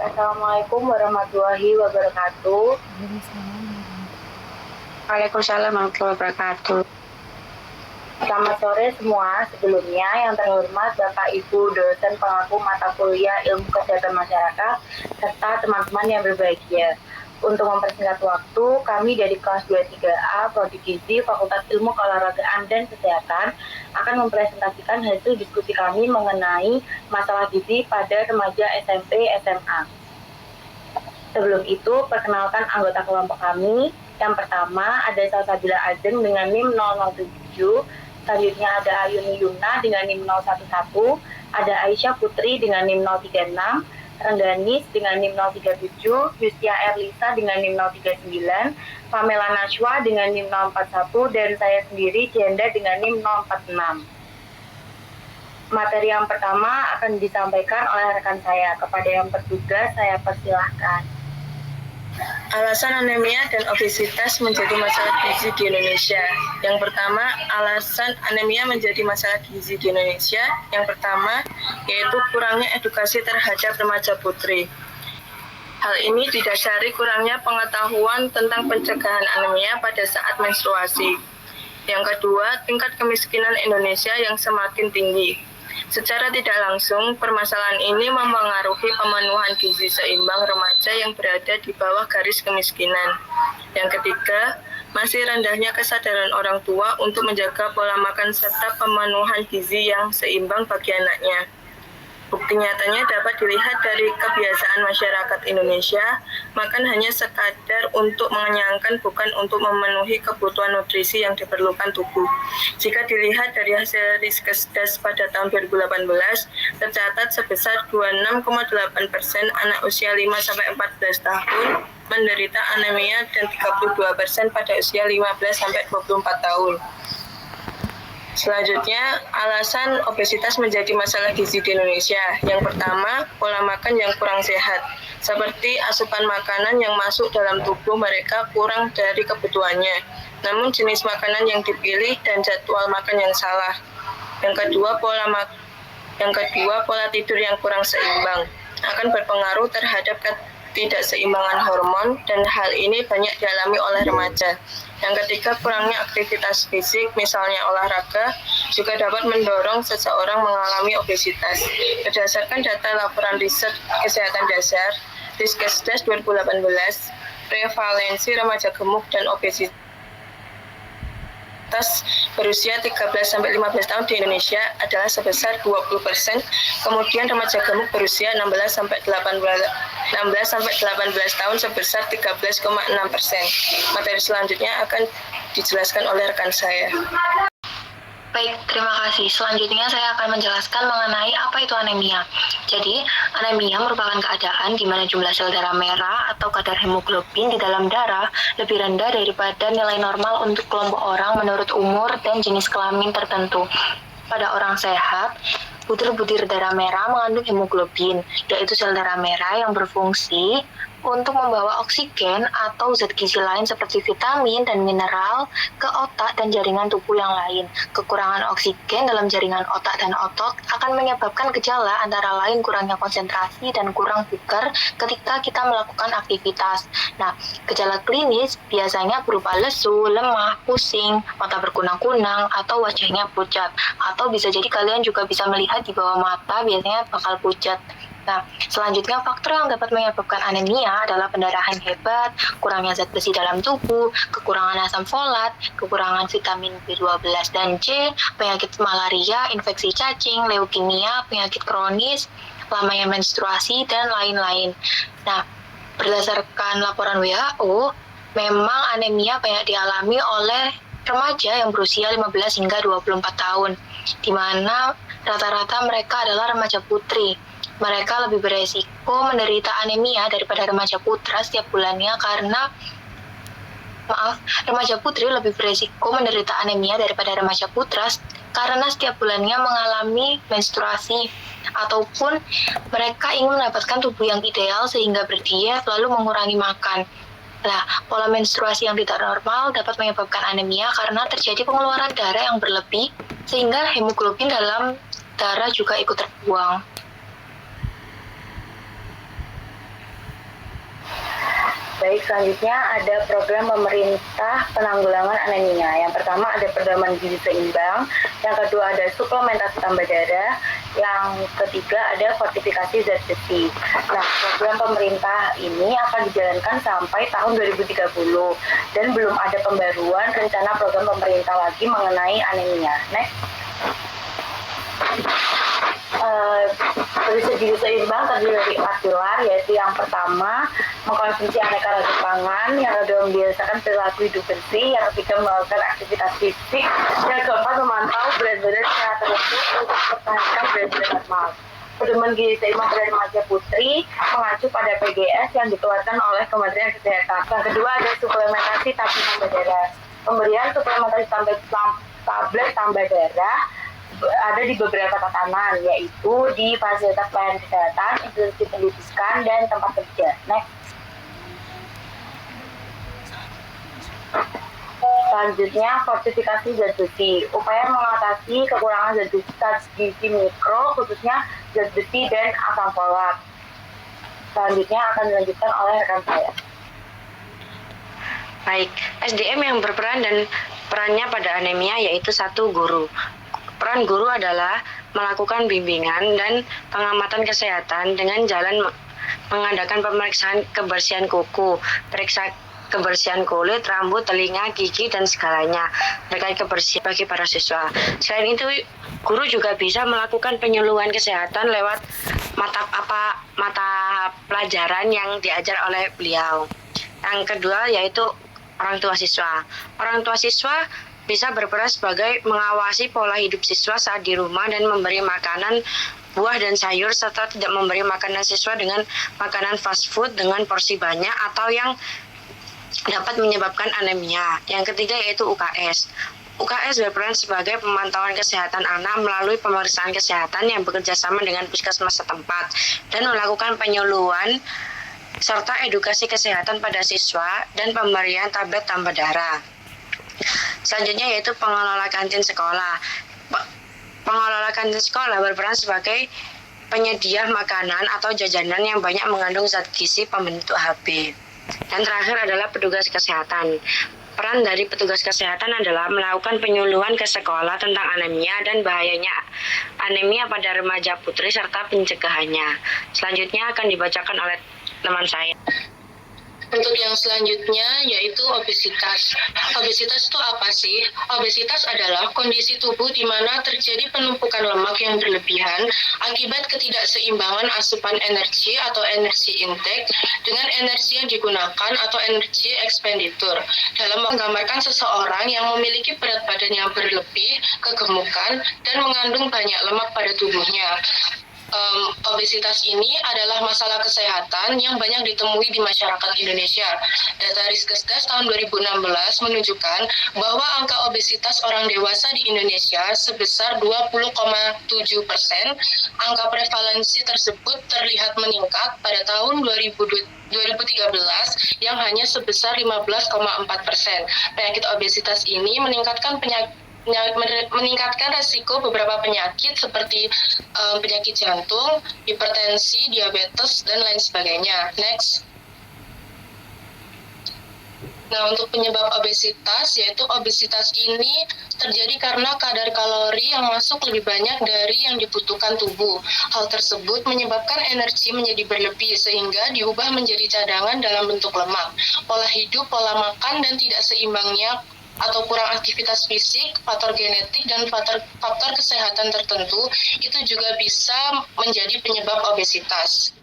Assalamualaikum warahmatullahi wabarakatuh. Waalaikumsalam warahmatullahi wabarakatuh. Selamat sore semua. Sebelumnya yang terhormat Bapak Ibu dosen pengaku mata kuliah Ilmu Kesehatan Masyarakat serta teman-teman yang berbahagia. Untuk mempersingkat waktu, kami dari kelas 23A Prodi Gizi Fakultas Ilmu Keolahragaan dan Kesehatan akan mempresentasikan hasil diskusi kami mengenai masalah gizi pada remaja SMP SMA. Sebelum itu, perkenalkan anggota kelompok kami. Yang pertama ada Salsabila Ajeng dengan NIM 007, selanjutnya ada Ayuni Yumna dengan NIM 011, ada Aisyah Putri dengan NIM 036, Rengganis dengan NIM 037, Yustia Erlisa dengan NIM 039, Pamela Najwa dengan NIM 041, dan saya sendiri Jenda dengan NIM 046. Materi yang pertama akan disampaikan oleh rekan saya. Kepada yang bertugas, saya persilahkan. Alasan anemia dan obesitas menjadi masalah gizi di Indonesia. Yang pertama, alasan anemia menjadi masalah gizi di Indonesia. Yang pertama, yaitu kurangnya edukasi terhadap remaja putri. Hal ini didasari kurangnya pengetahuan tentang pencegahan anemia pada saat menstruasi. Yang kedua, tingkat kemiskinan Indonesia yang semakin tinggi. Secara tidak langsung, permasalahan ini mempengaruhi pemenuhan gizi seimbang remaja yang berada di bawah garis kemiskinan. Yang ketiga, masih rendahnya kesadaran orang tua untuk menjaga pola makan serta pemenuhan gizi yang seimbang bagi anaknya. Bukti nyatanya dapat dilihat dari kebiasaan masyarakat Indonesia, makan hanya sekadar untuk mengenyangkan, bukan untuk memenuhi kebutuhan nutrisi yang diperlukan tubuh. Jika dilihat dari hasil Riskesdas pada tahun 2018, tercatat sebesar 26,8% anak usia 5-14 tahun menderita anemia dan 32% pada usia 15-24 tahun. Selanjutnya, alasan obesitas menjadi masalah gizi di Indonesia. Yang pertama, pola makan yang kurang sehat, seperti asupan makanan yang masuk dalam tubuh mereka kurang dari kebutuhannya. Namun jenis makanan yang dipilih dan jadwal makan yang salah. Yang kedua, pola tidur yang kurang seimbang akan berpengaruh terhadap ketidakseimbangan hormon, dan hal ini banyak dialami oleh remaja. Yang ketiga, kurangnya aktivitas fisik, misalnya olahraga, juga dapat mendorong seseorang mengalami obesitas. Berdasarkan data laporan riset kesehatan dasar, Riskesdas 2018, prevalensi remaja gemuk dan obesitas berusia 13-15 tahun di Indonesia adalah sebesar 20%, kemudian remaja gemuk berusia 16-18 tahun sebesar 13,6%. Materi selanjutnya akan dijelaskan oleh rekan saya. Baik, terima kasih. Selanjutnya saya akan menjelaskan mengenai apa itu anemia. Jadi, anemia merupakan keadaan di mana jumlah sel darah merah atau kadar hemoglobin di dalam darah lebih rendah daripada nilai normal untuk kelompok orang menurut umur dan jenis kelamin tertentu. Pada orang sehat, butir-butir darah merah mengandung hemoglobin, yaitu sel darah merah yang berfungsi untuk membawa oksigen atau zat gizi lain seperti vitamin dan mineral ke otak dan jaringan tubuh yang lain. Kekurangan oksigen dalam jaringan otak dan otot akan menyebabkan gejala antara lain kurangnya konsentrasi dan kurang bugar ketika kita melakukan aktivitas. Nah, gejala klinis biasanya berupa lesu, lemah, pusing, mata berkunang-kunang, atau wajahnya pucat. Atau bisa jadi kalian juga bisa melihat di bawah mata biasanya bakal pucat. Nah, selanjutnya faktor yang dapat menyebabkan anemia adalah pendarahan hebat, kurangnya zat besi dalam tubuh, kekurangan asam folat, kekurangan vitamin B12 dan C, penyakit malaria, infeksi cacing, leukemia, penyakit kronis, lamanya menstruasi, dan lain-lain. Nah, berdasarkan laporan WHO, memang anemia banyak dialami oleh remaja yang berusia 15 hingga 24 tahun, di mana rata-rata mereka adalah remaja putri. Mereka lebih beresiko menderita anemia daripada remaja putra setiap bulannya remaja putri lebih beresiko menderita anemia daripada remaja putra karena setiap bulannya mengalami menstruasi ataupun mereka ingin mendapatkan tubuh yang ideal sehingga berdiet lalu mengurangi makan. Nah, pola menstruasi yang tidak normal dapat menyebabkan anemia karena terjadi pengeluaran darah yang berlebih sehingga hemoglobin dalam darah juga ikut terbuang. Baik, selanjutnya ada program pemerintah penanggulangan anemia. Yang pertama ada perdaman gizi seimbang, yang kedua ada suplementasi tambah darah, yang ketiga ada fortifikasi zat besi. Nah, program pemerintah ini akan dijalankan sampai tahun 2030 dan belum ada pembaruan rencana program pemerintah lagi mengenai anemia. Next. Kondisi gizi seimbang terdiri dari 4 pilar, yaitu yang pertama mengkonsumsi aneka ragam pangan, yang kedua membiasakan perilaku hidup bersih, yang ketiga melakukan aktivitas fisik, yang keempat memantau berat badan secara terukur untuk mempertahankan berat badan normal. Pedoman gizi seimbang pada remaja putri mengacu pada PGS yang dikeluarkan oleh Kementerian Kesehatan. Yang kedua ada suplementasi tablet tambah darah. Pemberian suplementasi tablet tambah darah ada di beberapa tatanan, yaitu di fasilitas pelayanan kesehatan, institusi pendidikan, dan tempat kerja. Next. Selanjutnya, fortifikasi zat besi. Upaya mengatasi kekurangan zat gizi mikro, khususnya zat besi dan asam folat. Selanjutnya akan dilanjutkan oleh rekan saya. Baik, SDM yang berperan dan perannya pada anemia yaitu 1. Guru. Peran guru adalah melakukan bimbingan dan pengamatan kesehatan dengan jalan mengadakan pemeriksaan kebersihan kuku, periksa kebersihan kulit, rambut, telinga, gigi, dan segalanya terkait kebersihan bagi para siswa. Selain itu, guru juga bisa melakukan penyuluhan kesehatan lewat mata pelajaran yang diajar oleh beliau. Yang kedua yaitu orang tua siswa. Orang tua siswa bisa berperan sebagai mengawasi pola hidup siswa saat di rumah dan memberi makanan buah dan sayur serta tidak memberi makanan siswa dengan makanan fast food dengan porsi banyak atau yang dapat menyebabkan anemia. Yang ketiga yaitu UKS. UKS berperan sebagai pemantauan kesehatan anak melalui pemeriksaan kesehatan yang bekerja sama dengan puskesmas setempat dan melakukan penyuluhan serta edukasi kesehatan pada siswa dan pemberian tablet tambah darah. Selanjutnya yaitu pengelola kantin sekolah. Pengelola kantin sekolah berperan sebagai penyedia makanan atau jajanan yang banyak mengandung zat gizi pembentuk HB. Dan terakhir adalah petugas kesehatan. Peran dari petugas kesehatan adalah melakukan penyuluhan ke sekolah tentang anemia dan bahayanya anemia pada remaja putri serta pencegahannya. Selanjutnya akan dibacakan oleh teman saya. Untuk yang selanjutnya yaitu obesitas. Obesitas itu apa sih? Obesitas adalah kondisi tubuh di mana terjadi penumpukan lemak yang berlebihan akibat ketidakseimbangan asupan energi atau energi intake dengan energi yang digunakan atau energi ekspenditur. Dalam menggambarkan seseorang yang memiliki berat badan yang berlebih, kegemukan, dan mengandung banyak lemak pada tubuhnya. Obesitas ini adalah masalah kesehatan yang banyak ditemui di masyarakat Indonesia. Data Riskesdas tahun 2016 menunjukkan bahwa angka obesitas orang dewasa di Indonesia sebesar 20,7%. Angka prevalensi tersebut terlihat meningkat pada tahun 2013 yang hanya sebesar 15,4%. Penyakit obesitas ini meningkatkan resiko beberapa penyakit seperti penyakit jantung, hipertensi, diabetes, dan lain sebagainya. Next. Nah, untuk penyebab obesitas, yaitu obesitas ini terjadi karena kadar kalori yang masuk lebih banyak dari yang dibutuhkan tubuh. Hal tersebut menyebabkan energi menjadi berlebih sehingga diubah menjadi cadangan dalam bentuk lemak. Pola hidup, pola makan, dan tidak seimbangnya atau kurang aktivitas fisik, faktor genetik, dan faktor kesehatan tertentu itu juga bisa menjadi penyebab obesitas.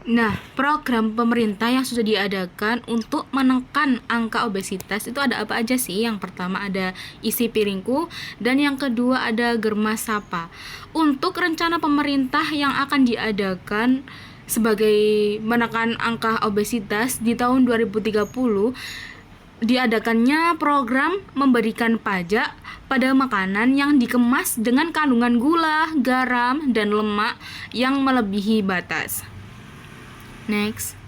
Nah, program pemerintah yang sudah diadakan untuk menekan angka obesitas itu ada apa aja sih? Yang pertama ada Isi Piringku dan yang kedua ada Germas Sapa. Untuk rencana pemerintah yang akan diadakan sebagai menekan angka obesitas di tahun 2030, diadakannya program memberikan pajak pada makanan yang dikemas dengan kandungan gula, garam, dan lemak yang melebihi batas. Next.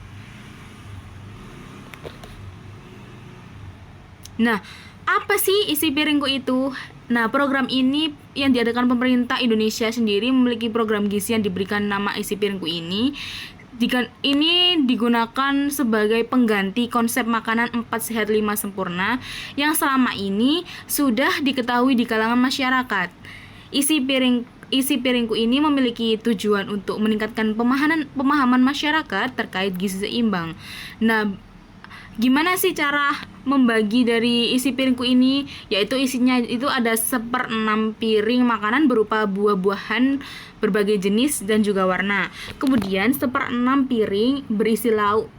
Nah, apa sih Isi Piringku itu? Nah, program ini yang diadakan pemerintah Indonesia sendiri memiliki program gizi yang diberikan nama Isi Piringku ini. Jika ini digunakan sebagai pengganti konsep makanan 4 sehat 5 sempurna yang selama ini sudah diketahui di kalangan masyarakat. Isi piringku ini memiliki tujuan untuk meningkatkan pemahaman masyarakat terkait gizi seimbang. Nah, gimana sih cara membagi dari isi piringku ini? Yaitu isinya itu ada 1/6 piring makanan berupa buah-buahan berbagai jenis dan juga warna. Kemudian 1/6 piring berisi lauk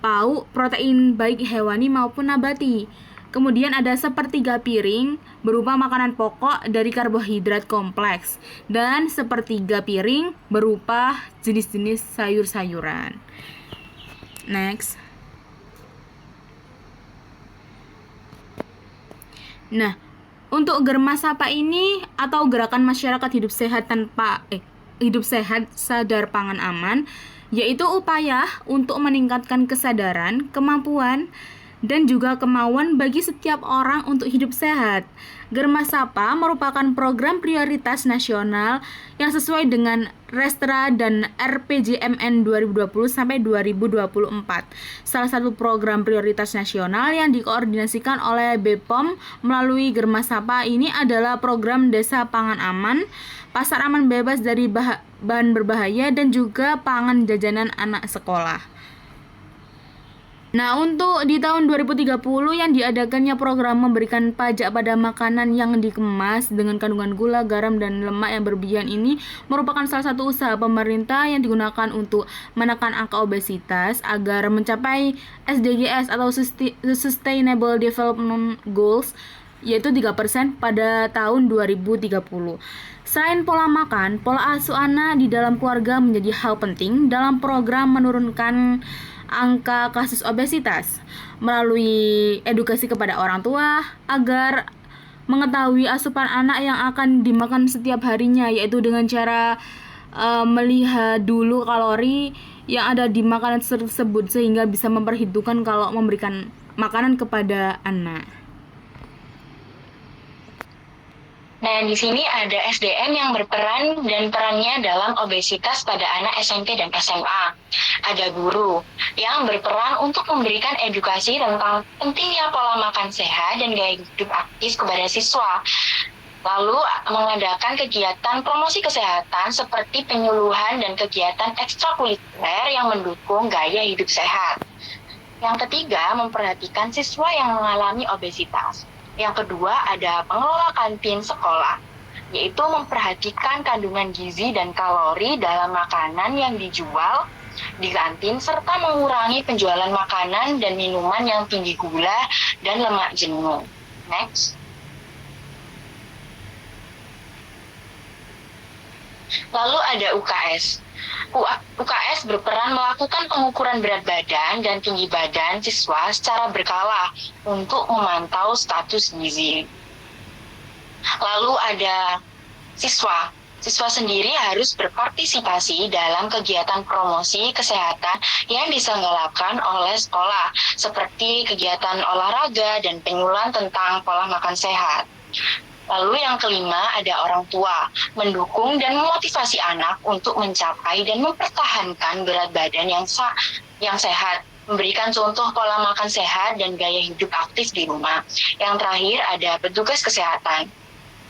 pauk protein baik hewani maupun nabati. Kemudian ada 1/3 piring berupa makanan pokok dari karbohidrat kompleks dan 1/3 piring berupa jenis-jenis sayur-sayuran. Next. Nah, untuk Germa Sapa ini atau gerakan masyarakat hidup sehat sadar pangan aman, yaitu upaya untuk meningkatkan kesadaran, kemampuan, dan juga kemauan bagi setiap orang untuk hidup sehat. Germa Sapa merupakan program prioritas nasional yang sesuai dengan Restra dan RPJMN 2020 sampai 2024. Salah satu program prioritas nasional yang dikoordinasikan oleh BPOM melalui Germa Sapa ini adalah program Desa Pangan Aman, Pasar Aman Bebas dari Bahan Berbahaya, dan juga pangan jajanan anak sekolah. Nah, untuk di tahun 2030 yang diadakannya program memberikan pajak pada makanan yang dikemas dengan kandungan gula, garam, dan lemak yang berlebihan ini merupakan salah satu usaha pemerintah yang digunakan untuk menekan angka obesitas agar mencapai SDGs atau Sustainable Development Goals, yaitu 3% pada tahun 2030. Selain pola makan, pola asuh anak di dalam keluarga menjadi hal penting dalam program menurunkan angka kasus obesitas melalui edukasi kepada orang tua agar mengetahui asupan anak yang akan dimakan setiap harinya, yaitu dengan cara melihat dulu kalori yang ada di makanan tersebut sehingga bisa memperhitungkan kalau memberikan makanan kepada anak. Nah, di sini ada SDM yang berperan dan perannya dalam obesitas pada anak SMP dan SMA. Ada guru yang berperan untuk memberikan edukasi tentang pentingnya pola makan sehat dan gaya hidup aktif kepada siswa. Lalu mengadakan kegiatan promosi kesehatan seperti penyuluhan dan kegiatan ekstrakurikuler yang mendukung gaya hidup sehat. Yang ketiga, memperhatikan siswa yang mengalami obesitas. Yang kedua, ada pengelola kantin sekolah, yaitu memperhatikan kandungan gizi dan kalori dalam makanan yang dijual di kantin, serta mengurangi penjualan makanan dan minuman yang tinggi gula dan lemak jenuh. Next. Lalu ada UKS. UKS berperan melakukan pengukuran berat badan dan tinggi badan siswa secara berkala untuk memantau status gizi. Lalu ada siswa. Siswa sendiri harus berpartisipasi dalam kegiatan promosi kesehatan yang diselenggarakan oleh sekolah, seperti kegiatan olahraga dan penyuluhan tentang pola makan sehat. Lalu yang kelima, ada orang tua, mendukung dan memotivasi anak untuk mencapai dan mempertahankan berat badan yang sehat, memberikan contoh pola makan sehat dan gaya hidup aktif di rumah. Yang terakhir, ada petugas kesehatan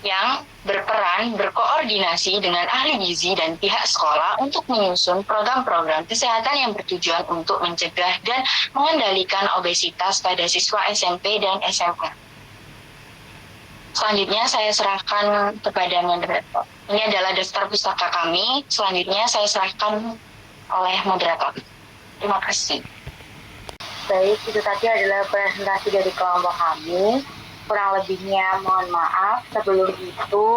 yang berperan berkoordinasi dengan ahli gizi dan pihak sekolah untuk menyusun program-program kesehatan yang bertujuan untuk mencegah dan mengendalikan obesitas pada siswa SMP dan SMA. Selanjutnya saya serahkan kepada moderator. Ini adalah daftar pustaka kami. Selanjutnya saya serahkan oleh moderator. Terima kasih. Baik, itu tadi adalah presentasi dari kelompok kami. Kurang lebihnya mohon maaf. Sebelum itu,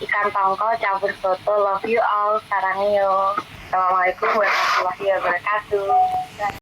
ikan tongkol campur soto. Love you all. Sarangyo. Assalamualaikum warahmatullahi wabarakatuh.